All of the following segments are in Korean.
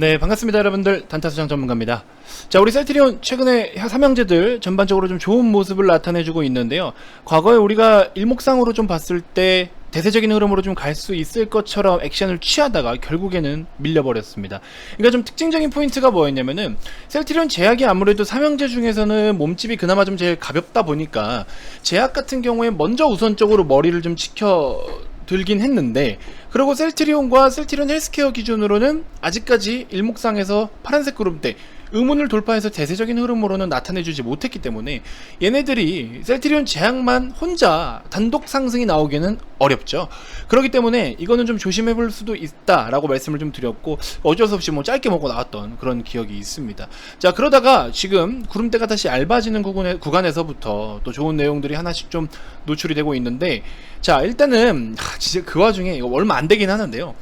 네, 반갑습니다 여러분들. 단타수장 전문가입니다. 자, 우리 셀트리온 최근에 삼형제들 전반적으로 좀 좋은 모습을 나타내주고 있는데요. 과거에 우리가 일목상으로 좀 봤을 때 대세적인 흐름으로 좀 갈 수 있을 것처럼 액션을 취하다가 결국에는 밀려버렸습니다. 그러니까 좀 특징적인 포인트가 뭐였냐면은, 셀트리온 제약이 아무래도 삼형제 중에서는 몸집이 그나마 좀 제일 가볍다 보니까 제약 같은 경우에 먼저 우선적으로 머리를 좀 지켜 들긴 했는데, 그리고 셀트리온과 셀트리온 헬스케어 기준으로는 아직까지 일목상에서 파란색 구름대 의문을 돌파해서 대세적인 흐름으로는 나타내주지 못했기 때문에 얘네들이 셀트리온 제약만 혼자 단독 상승이 나오기는 어렵죠. 그렇기 때문에 이거는 좀 조심해볼 수도 있다라고 말씀을 좀 드렸고, 어쩔 수 없이 뭐 짧게 먹고 나왔던 그런 기억이 있습니다. 자, 그러다가 지금 구름대가 다시 얇아지는 구간에서부터 또 좋은 내용들이 하나씩 좀 노출이 되고 있는데, 자, 일단은 진짜 그 와중에 이거 얼마 안 되긴 하는데요.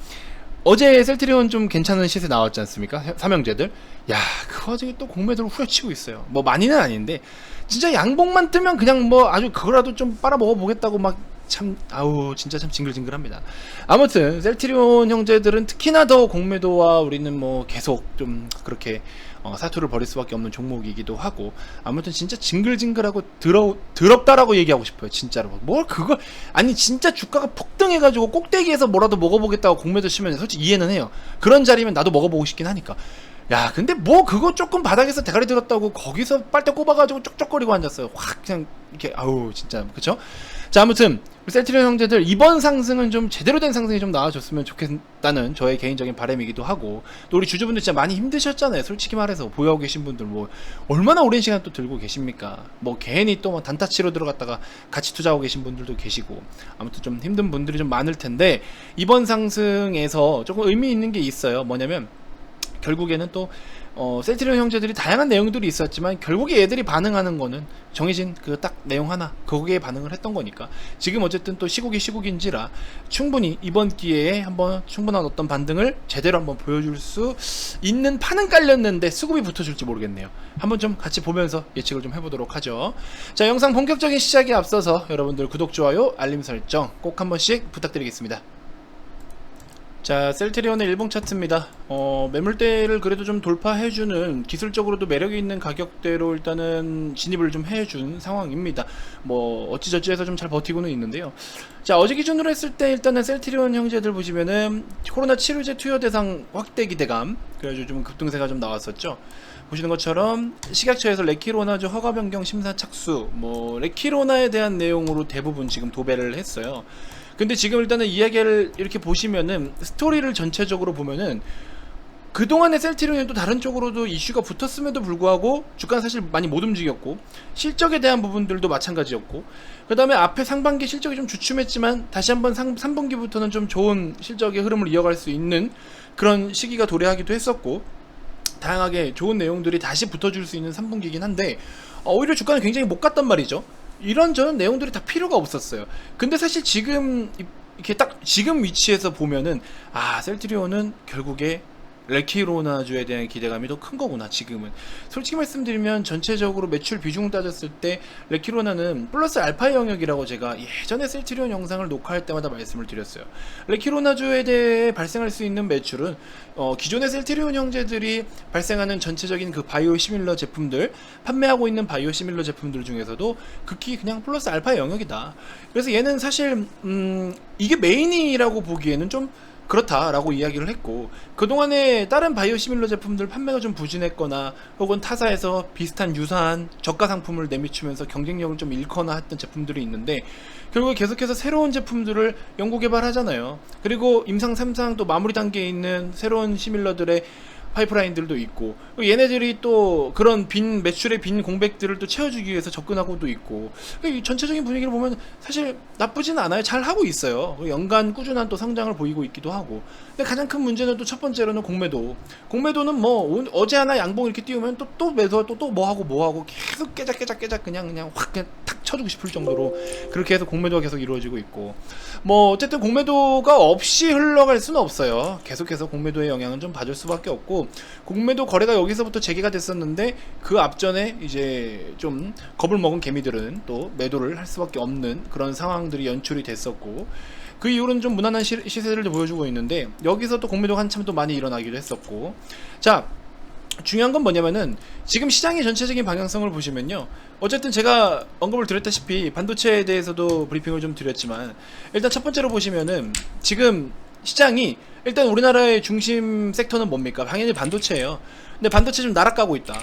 어제 셀트리온 좀 괜찮은 시세 나왔지 않습니까? 삼형제들. 야, 그 와중에 또 공매도를 후려치고 있어요. 뭐 많이는 아닌데 진짜 양봉만 뜨면 그냥 뭐 아주 그거라도 좀 빨아 먹어보겠다고 막 참, 아우 진짜 참 징글징글합니다. 아무튼 셀트리온 형제들은 특히나 더 공매도와 우리는 뭐 계속 좀 그렇게 사투를 벌일 수밖에 없는 종목이기도 하고, 아무튼 진짜 징글징글하고 더럽다라고 얘기하고 싶어요. 진짜로. 뭘 그걸, 아니 진짜 주가가 폭등해가지고 꼭대기에서 뭐라도 먹어보겠다고 공매도 치면 솔직히 이해는 해요. 그런 자리면 나도 먹어보고 싶긴 하니까. 야, 근데 뭐 그거 조금 바닥에서 대가리 들었다고 거기서 빨대 꼽아가지고 쪽쪽거리고 앉았어요. 확 그냥 이렇게, 아우 진짜, 그쵸? 자, 아무튼 셀트리온 형제들 이번 상승은 좀 제대로 된 상승이 좀 나와줬으면 좋겠다는 저의 개인적인 바람이기도 하고, 또 우리 주주분들 진짜 많이 힘드셨잖아요. 솔직히 말해서 보유하고 계신 분들 뭐 얼마나 오랜 시간 또 들고 계십니까? 뭐 괜히 또 뭐 단타치로 들어갔다가 같이 투자하고 계신 분들도 계시고, 아무튼 좀 힘든 분들이 좀 많을 텐데, 이번 상승에서 조금 의미 있는 게 있어요. 뭐냐면 결국에는 또 셀트리온 형제들이 다양한 내용들이 있었지만 결국에 얘들이 반응하는 거는 정해진 그 딱 내용 하나, 거기에 반응을 했던 거니까 지금 어쨌든 또 시국인지라 충분히 이번 기회에 한번 충분한 어떤 반등을 제대로 한번 보여줄 수 있는 판은 깔렸는데 수급이 붙어줄지 모르겠네요. 한번 좀 같이 보면서 예측을 좀 해보도록 하죠. 자, 영상 본격적인 시작에 앞서서 여러분들 구독, 좋아요, 알림 설정 꼭 한 번씩 부탁드리겠습니다. 자, 셀트리온의 일봉 차트입니다. 매물대를 그래도 좀 돌파해주는, 기술적으로도 매력이 있는 가격대로 일단은 진입을 좀 해준 상황입니다. 뭐 어찌저찌 해서 좀 잘 버티고는 있는데요. 자, 어제 기준으로 했을 때 일단은 셀트리온 형제들 보시면은 코로나 치료제 투여 대상 확대 기대감, 그래가지고 좀 급등세가 좀 나왔었죠. 보시는 것처럼 식약처에서 레키로나주 허가 변경 심사 착수, 뭐 레키로나에 대한 내용으로 대부분 지금 도배를 했어요. 근데 지금 일단은 이야기를 이렇게 보시면은, 스토리를 전체적으로 보면은 그동안의 셀트리온이 또 다른 쪽으로도 이슈가 붙었음에도 불구하고 주가는 사실 많이 못 움직였고, 실적에 대한 부분들도 마찬가지였고, 그 다음에 앞에 상반기 실적이 좀 주춤했지만 다시 한번 3분기부터는 좀 좋은 실적의 흐름을 이어갈 수 있는 그런 시기가 도래하기도 했었고, 다양하게 좋은 내용들이 다시 붙어줄 수 있는 3분기이긴 한데, 오히려 주가는 굉장히 못 갔단 말이죠. 이런저런 내용들이 다 필요가 없었어요. 근데 사실 지금 이렇게 딱 지금 위치에서 보면은, 아, 셀트리온은 결국에 레키로나주에 대한 기대감이 더 큰 거구나. 지금은 솔직히 말씀드리면 전체적으로 매출 비중 따졌을 때 레키로나는 플러스 알파 영역이라고 제가 예전에 셀트리온 영상을 녹화할 때마다 말씀을 드렸어요. 레키로나주에 대해 발생할 수 있는 매출은 기존의 셀트리온 형제들이 발생하는 전체적인 그 바이오 시밀러 제품들, 판매하고 있는 바이오 시밀러 제품들 중에서도 극히 그냥 플러스 알파 영역이다. 그래서 얘는 사실 이게 메인이라고 보기에는 좀 그렇다라고 이야기를 했고, 그동안에 다른 바이오시밀러 제품들 판매가 좀 부진했거나 혹은 타사에서 비슷한 유사한 저가 상품을 내미추면서 경쟁력을 좀 잃거나 했던 제품들이 있는데, 결국 계속해서 새로운 제품들을 연구 개발하잖아요. 그리고 임상 3상 또 마무리 단계에 있는 새로운 시밀러들의 파이프라인들도 있고, 얘네들이 또 그런 매출의 빈 공백들을 또 채워주기 위해서 접근하고도 있고, 이 전체적인 분위기를 보면 사실 나쁘진 않아요. 잘 하고 있어요. 연간 꾸준한 또 성장을 보이고 있기도 하고. 근데 가장 큰 문제는 또 첫 번째로는 공매도는 뭐 어제 하나 양봉 이렇게 띄우면 또 매도 또 뭐 하고 계속 깨작 그냥 확 그냥 탁 쳐주고 싶을 정도로 그렇게 해서 공매도가 계속 이루어지고 있고, 뭐 어쨌든 공매도가 없이 흘러갈 수는 없어요. 계속해서 공매도의 영향은 좀 받을 수밖에 없고, 공매도 거래가 여기서부터 재개가 됐었는데 그 앞전에 이제 좀 겁을 먹은 개미들은 또 매도를 할 수밖에 없는 그런 상황들이 연출이 됐었고, 그 이후로는 좀 무난한 시세를 보여주고 있는데, 여기서 또 공매도가 한참 또 많이 일어나기도 했었고. 자, 중요한 건 뭐냐면은 지금 시장의 전체적인 방향성을 보시면요, 어쨌든 제가 언급을 드렸다시피 반도체에 대해서도 브리핑을 좀 드렸지만, 일단 첫 번째로 보시면은 지금 시장이, 일단 우리나라의 중심 섹터는 뭡니까? 당연히 반도체예요. 근데 반도체 좀 나락가고 있다.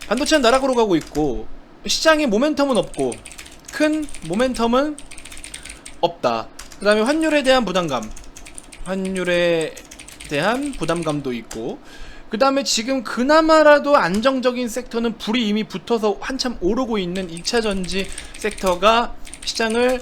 반도체는 나락으로 가고 있고, 시장에 모멘텀은 없고, 큰 모멘텀은 없다. 그 다음에 환율에 대한 부담감도 있고, 그 다음에 지금 그나마라도 안정적인 섹터는 불이 이미 붙어서 한참 오르고 있는 2차전지 섹터가 시장을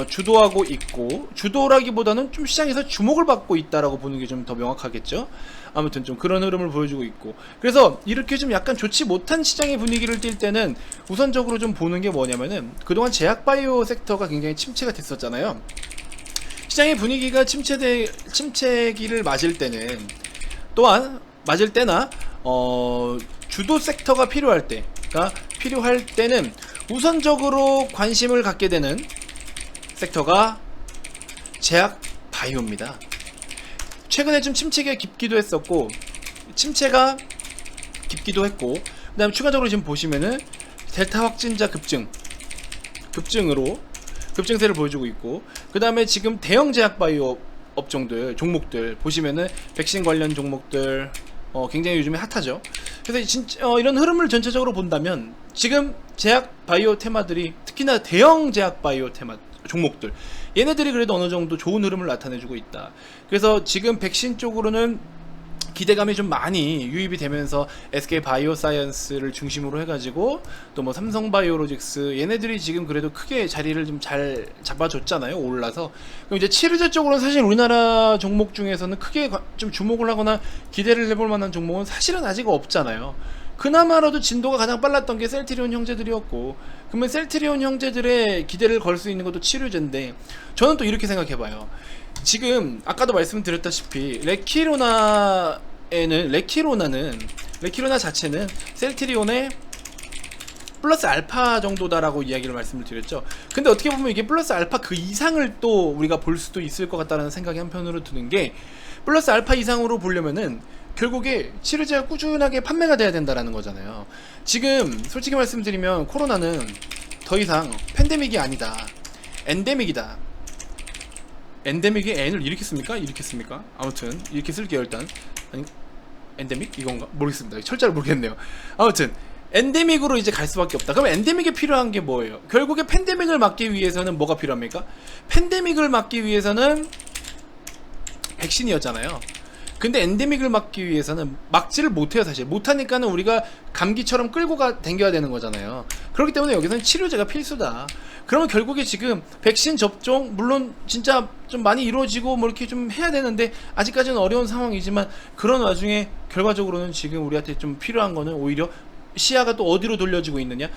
주도하고 있고, 주도라기보다는 좀 시장에서 주목을 받고 있다라고 보는 게 좀 더 명확하겠죠. 아무튼 좀 그런 흐름을 보여주고 있고, 그래서 이렇게 좀 약간 좋지 못한 시장의 분위기를 띌 때는 우선적으로 좀 보는 게 뭐냐면은, 그동안 제약바이오 섹터가 굉장히 침체가 됐었잖아요. 시장의 분위기가 침체기를 맞을 때는, 또한 맞을 때나 주도 섹터가 필요할 때는 우선적으로 관심을 갖게 되는 섹터가 제약 바이오입니다. 최근에 좀 침체가 깊기도 했었고, 침체가 깊기도 했고, 그 다음에 추가적으로 지금 보시면은 델타 확진자 급증세를 보여주고 있고, 그 다음에 지금 대형 제약 바이오 업종들, 종목들 보시면은 백신 관련 종목들 굉장히 요즘에 핫하죠. 그래서 진짜 이런 흐름을 전체적으로 본다면 지금 제약 바이오 테마들이, 특히나 대형 제약 바이오 테마 종목들, 얘네들이 그래도 어느 정도 좋은 흐름을 나타내주고 있다. 그래서 지금 백신 쪽으로는 기대감이 좀 많이 유입이 되면서 SK 바이오사이언스를 중심으로 해가지고 또 뭐 삼성 바이오로직스, 얘네들이 지금 그래도 크게 자리를 좀 잘 잡아줬잖아요, 올라서. 그럼 이제 치료제 쪽으로는 사실 우리나라 종목 중에서는 크게 좀 주목을 하거나 기대를 해볼 만한 종목은 사실은 아직 없잖아요. 그나마라도 진도가 가장 빨랐던 게 셀트리온 형제들이었고, 그러면 셀트리온 형제들의 기대를 걸 수 있는 것도 치료제인데, 저는 또 이렇게 생각해봐요. 지금 아까도 말씀드렸다시피 레키로나 자체는 셀트리온의 플러스 알파 정도다라고 이야기를 말씀을 드렸죠. 근데 어떻게 보면 이게 플러스 알파 그 이상을 또 우리가 볼 수도 있을 것 같다는 생각이 한편으로 드는 게, 플러스 알파 이상으로 보려면은 결국에 치료제가 꾸준하게 판매가 돼야 된다라는 거잖아요. 지금 솔직히 말씀드리면 코로나는 더 이상 팬데믹이 아니다, 엔데믹이다. 엔데믹이 N을 이렇게 씁니까? 이렇게 씁니까? 아무튼 이렇게 쓸게요. 일단 아니, 엔데믹? 이건가? 모르겠습니다. 철자를 모르겠네요. 아무튼 엔데믹으로 이제 갈 수밖에 없다. 그럼 엔데믹에 필요한 게 뭐예요? 결국에 팬데믹을 막기 위해서는 뭐가 필요합니까? 팬데믹을 막기 위해서는 백신이었잖아요. 근데 엔데믹을 막기 위해서는 막지를 못해요. 사실 못하니까는 우리가 감기처럼 끌고 댕겨야 되는 거잖아요. 그렇기 때문에 여기서는 치료제가 필수다. 그러면 결국에 지금 백신 접종 물론 진짜 좀 많이 이루어지고 뭐 이렇게 좀 해야 되는데 아직까지는 어려운 상황이지만, 그런 와중에 결과적으로는 지금 우리한테 좀 필요한 거는 오히려 시야가 또 어디로 돌려지고 있느냐,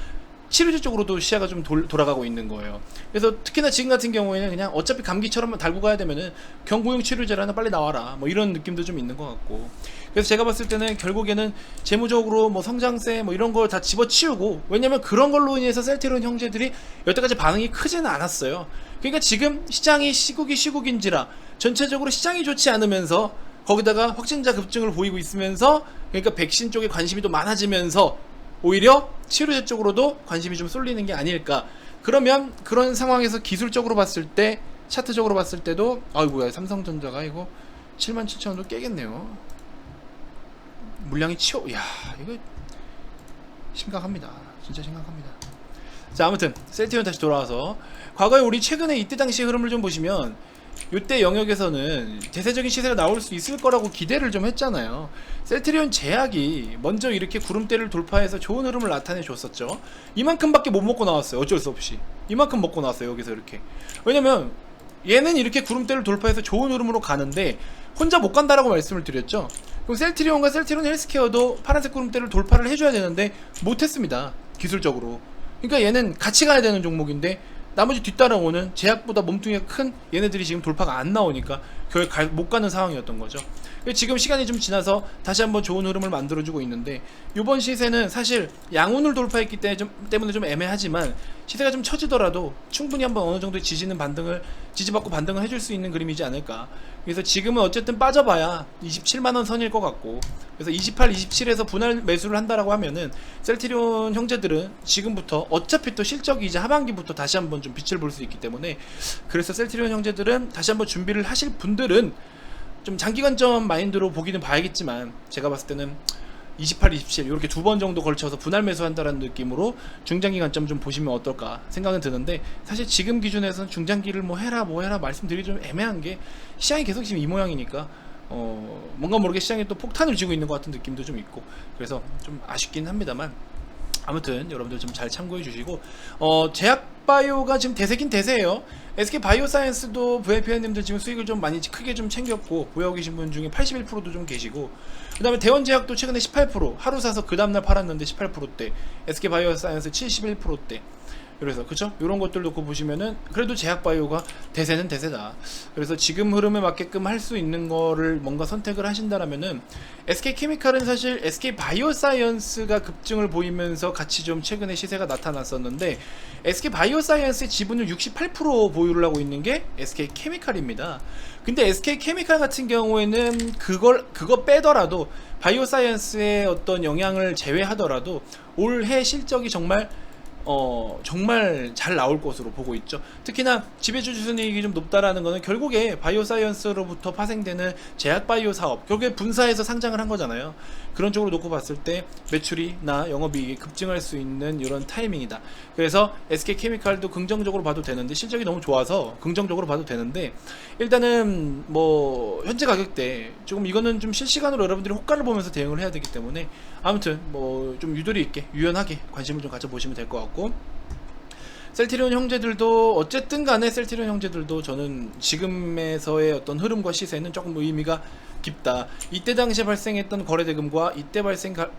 치료제 쪽으로도 시야가 좀 돌아가고 있는 거예요. 그래서 특히나 지금 같은 경우에는 그냥 어차피 감기처럼 달고 가야 되면은 경구용 치료제라나 빨리 나와라, 뭐 이런 느낌도 좀 있는 것 같고. 그래서 제가 봤을 때는 결국에는 재무적으로 뭐 성장세 뭐 이런 걸 다 집어치우고, 왜냐면 그런 걸로 인해서 셀트리온 형제들이 여태까지 반응이 크지는 않았어요. 그러니까 지금 시장이 시국인지라 전체적으로 시장이 좋지 않으면서 거기다가 확진자 급증을 보이고 있으면서, 그러니까 백신 쪽에 관심이 또 많아지면서 오히려 치료제 쪽으로도 관심이 좀 쏠리는 게 아닐까. 그러면 그런 상황에서 기술적으로 봤을 때, 차트적으로 봤을 때도 아이고야, 삼성전자가 이거 77,000원도 깨겠네요. 물량이 이야, 이거 심각합니다. 진짜 심각합니다. 자, 아무튼 셀트리온 다시 돌아와서 과거에 우리 최근에 이때 당시 흐름을 좀 보시면, 이때 영역에서는 대세적인 시세가 나올 수 있을 거라고 기대를 좀 했잖아요. 셀트리온 제약이 먼저 이렇게 구름대를 돌파해서 좋은 흐름을 나타내 줬었죠. 이만큼밖에 못 먹고 나왔어요. 어쩔 수 없이 이만큼 먹고 나왔어요, 여기서 이렇게. 왜냐면 얘는 이렇게 구름대를 돌파해서 좋은 흐름으로 가는데 혼자 못 간다라고 말씀을 드렸죠. 그럼 셀트리온과 셀트리온 헬스케어도 파란색 구름대를 돌파를 해줘야 되는데 못했습니다, 기술적으로. 그러니까 얘는 같이 가야 되는 종목인데 나머지 뒤따라오는 제약보다 몸뚱이가 큰 얘네들이 지금 돌파가 안 나오니까 결국 못 가는 상황이었던 거죠. 지금 시간이 좀 지나서 다시 한번 좋은 흐름을 만들어주고 있는데, 이번 시세는 사실 양운을 돌파했기 때문에 좀 애매하지만 시세가 좀 처지더라도 충분히 한번 어느 정도 지지받고 반등을 해줄 수 있는 그림이지 않을까. 그래서 지금은 어쨌든 빠져봐야 27만원 선일 것 같고, 그래서 28, 27에서 분할 매수를 한다라고 하면은 셀트리온 형제들은 지금부터 어차피 또 실적이 이제 하반기부터 다시 한번 좀 빛을 볼 수 있기 때문에, 그래서 셀트리온 형제들은 다시 한번 준비를 하실 분들은 좀 장기관점 마인드로 보기는 봐야겠지만, 제가 봤을 때는 28, 27 이렇게 두 번 정도 걸쳐서 분할 매수한다라는 느낌으로 중장기 관점 좀 보시면 어떨까 생각은 드는데, 사실 지금 기준에서는 중장기를 뭐 해라 말씀드리기 좀 애매한 게, 시장이 계속 지금 이 모양이니까 뭔가 모르게 시장에 또 폭탄을 쥐고 있는 것 같은 느낌도 좀 있고, 그래서 좀 아쉽긴 합니다만, 아무튼 여러분들 좀 잘 참고해 주시고, 제약바이오가 지금 대세긴 대세예요. SK바이오사이언스도 VIP님들 지금 수익을 좀 많이 크게 좀 챙겼고, 보유하고 계신 분 중에 81%도 좀 계시고, 그 다음에 대원제약도 최근에 18%, 하루 사서 그 다음날 팔았는데 18%대, SK바이오사이언스 71%대. 그래서 그쵸? 이런 것들 놓고 보시면은 그래도 제약바이오가 대세는 대세다. 그래서 지금 흐름에 맞게끔 할 수 있는 거를 뭔가 선택을 하신다라면은, SK케미칼은 사실 SK바이오사이언스가 급증을 보이면서 같이 좀 최근에 시세가 나타났었는데, SK바이오사이언스의 지분을 68% 보유를 하고 있는 게 SK케미칼입니다. 근데 SK케미칼 같은 경우에는 그거 빼더라도, 바이오사이언스의 어떤 영향을 제외하더라도 올해 실적이 정말 잘 나올 것으로 보고 있죠. 특히나 지배주 순이익이 좀 높다라는 거는 결국에 바이오사이언스로부터 파생되는 제약바이오 사업, 결국에 분사해서 상장을 한 거잖아요. 그런 쪽으로 놓고 봤을 때 매출이나 영업이익이 급증할 수 있는 이런 타이밍이다. 그래서 SK케미칼도 긍정적으로 봐도 되는데, 실적이 너무 좋아서 긍정적으로 봐도 되는데, 일단은 뭐 현재 가격대 조금 이거는 좀 실시간으로 여러분들이 호가를 보면서 대응을 해야 되기 때문에, 아무튼 뭐 좀 유도리 있게 유연하게 관심을 좀 가져보시면 될 것 같고, 셀트리온 형제들도 어쨌든 간에 셀트리온 형제들도 저는 지금에서의 어떤 흐름과 시세는 조금 의미가 깊다. 이때 당시에 발생했던 거래대금과 이때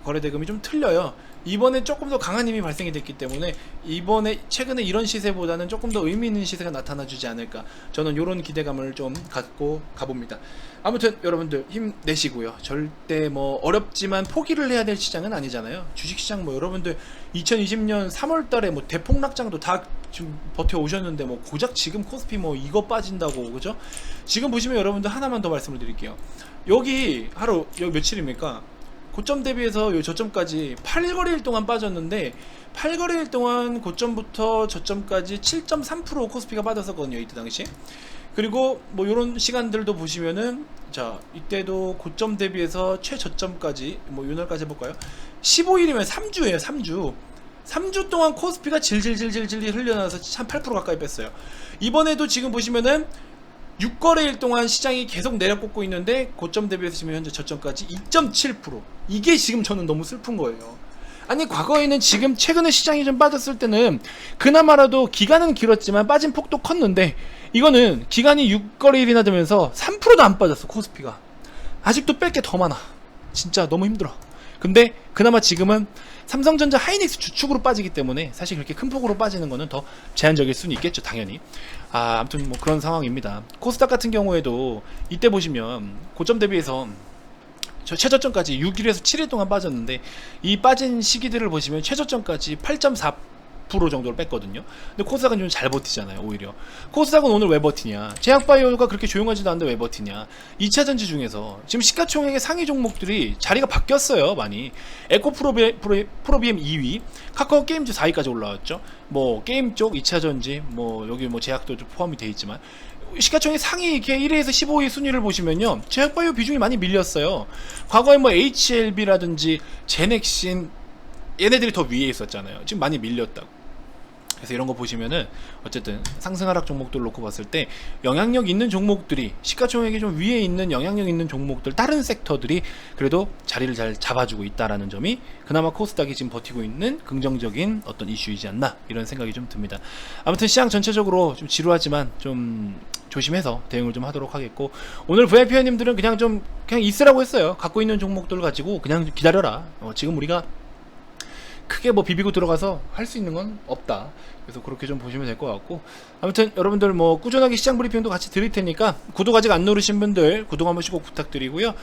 거래대금이 좀 틀려요. 이번에 조금 더 강한 힘이 발생이 됐기 때문에 이번에 최근에 이런 시세보다는 조금 더 의미 있는 시세가 나타나주지 않을까, 저는 이런 기대감을 좀 갖고 가봅니다. 아무튼 여러분들 힘내시고요. 절대 뭐 어렵지만 포기를 해야 될 시장은 아니잖아요. 주식시장 뭐 여러분들 2020년 3월달에 뭐 대폭락장도 다 지금 버텨 오셨는데, 뭐 고작 지금 코스피 뭐 이거 빠진다고, 그죠? 지금 보시면 여러분들 하나만 더 말씀을 드릴게요. 여기 며칠입니까? 고점 대비해서 요 저점까지 8거래일 동안 빠졌는데, 8거래일 동안 고점부터 저점까지 7.3% 코스피가 빠졌었거든요, 이때 당시. 그리고 뭐 요런 시간들도 보시면은, 자 이때도 고점 대비해서 최저점까지 뭐 요날까지 해볼까요? 15일이면 3주예요. 3주 동안 코스피가 질질질질 흘려나와서 한 8% 가까이 뺐어요. 이번에도 지금 보시면은 6거래일 동안 시장이 계속 내려꽂고 있는데, 고점 대비해서 지금 현재 저점까지 2.7%. 이게 지금 저는 너무 슬픈 거예요. 아니 과거에는 지금 최근에 시장이 좀 빠졌을 때는 그나마라도 기간은 길었지만 빠진 폭도 컸는데, 이거는 기간이 6거래일이나 되면서 3%도 안 빠졌어. 코스피가 아직도 뺄 게 더 많아. 진짜 너무 힘들어. 근데 그나마 지금은 삼성전자 하이닉스 주축으로 빠지기 때문에 사실 그렇게 큰 폭으로 빠지는 거는 더 제한적일 수는 있겠죠, 당연히. 아무튼 뭐 그런 상황입니다. 코스닥 같은 경우에도 이때 보시면 고점 대비해서 저 최저점까지 6일에서 7일 동안 빠졌는데, 이 빠진 시기들을 보시면 최저점까지 8.4% 정도를 뺐거든요. 근데 코스닥은 좀 잘 버티잖아요. 오히려 코스닥은 오늘 왜 버티냐, 제약바이오가 그렇게 조용하지도 않는데 왜 버티냐, 2차전지 중에서 지금 시가총액의 상위 종목들이 자리가 바뀌었어요. 많이. 프로비엠 2위, 카카오 게임즈 4위까지 올라왔죠. 뭐 게임 쪽 2차전지 뭐 여기 뭐 제약도 좀 포함이 되어 있지만, 시가총액 상위 이렇게 1위에서 15위 순위를 보시면요, 제약바이오 비중이 많이 밀렸어요. 과거에 뭐 HLB라든지 제넥신 얘네들이 더 위에 있었잖아요. 지금 많이 밀렸다고. 그래서 이런 거 보시면은 어쨌든 상승 하락 종목들 놓고 봤을 때 영향력 있는 종목들이, 시가총액이 좀 위에 있는 영향력 있는 종목들, 다른 섹터들이 그래도 자리를 잘 잡아주고 있다라는 점이 그나마 코스닥이 지금 버티고 있는 긍정적인 어떤 이슈이지 않나, 이런 생각이 좀 듭니다. 아무튼 시장 전체적으로 좀 지루하지만 좀 조심해서 대응을 좀 하도록 하겠고, 오늘 VIP님들은 그냥 있으라고 했어요. 갖고 있는 종목들 가지고 그냥 기다려라. 지금 우리가 크게 뭐 비비고 들어가서 할 수 있는 건 없다. 그래서 그렇게 좀 보시면 될 것 같고, 아무튼 여러분들 뭐 꾸준하게 시장 브리핑도 같이 드릴 테니까 구독 아직 안 누르신 분들 구독 한 번씩 꼭 부탁드리고요.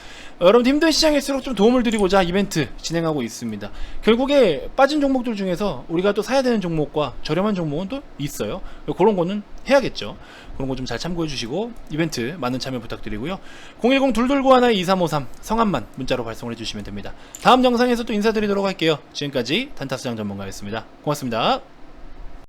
여러분 힘든 시장일수록 좀 도움을 드리고자 이벤트 진행하고 있습니다. 결국에 빠진 종목들 중에서 우리가 또 사야 되는 종목과 저렴한 종목은 또 있어요. 그런 거는 해야겠죠. 그런 거 좀 잘 참고해 주시고 이벤트 많은 참여 부탁드리고요. 010-229-2353 성함만 문자로 발송을 해주시면 됩니다. 다음 영상에서 또 인사드리도록 할게요. 지금까지 단타수장 전문가였습니다. 고맙습니다.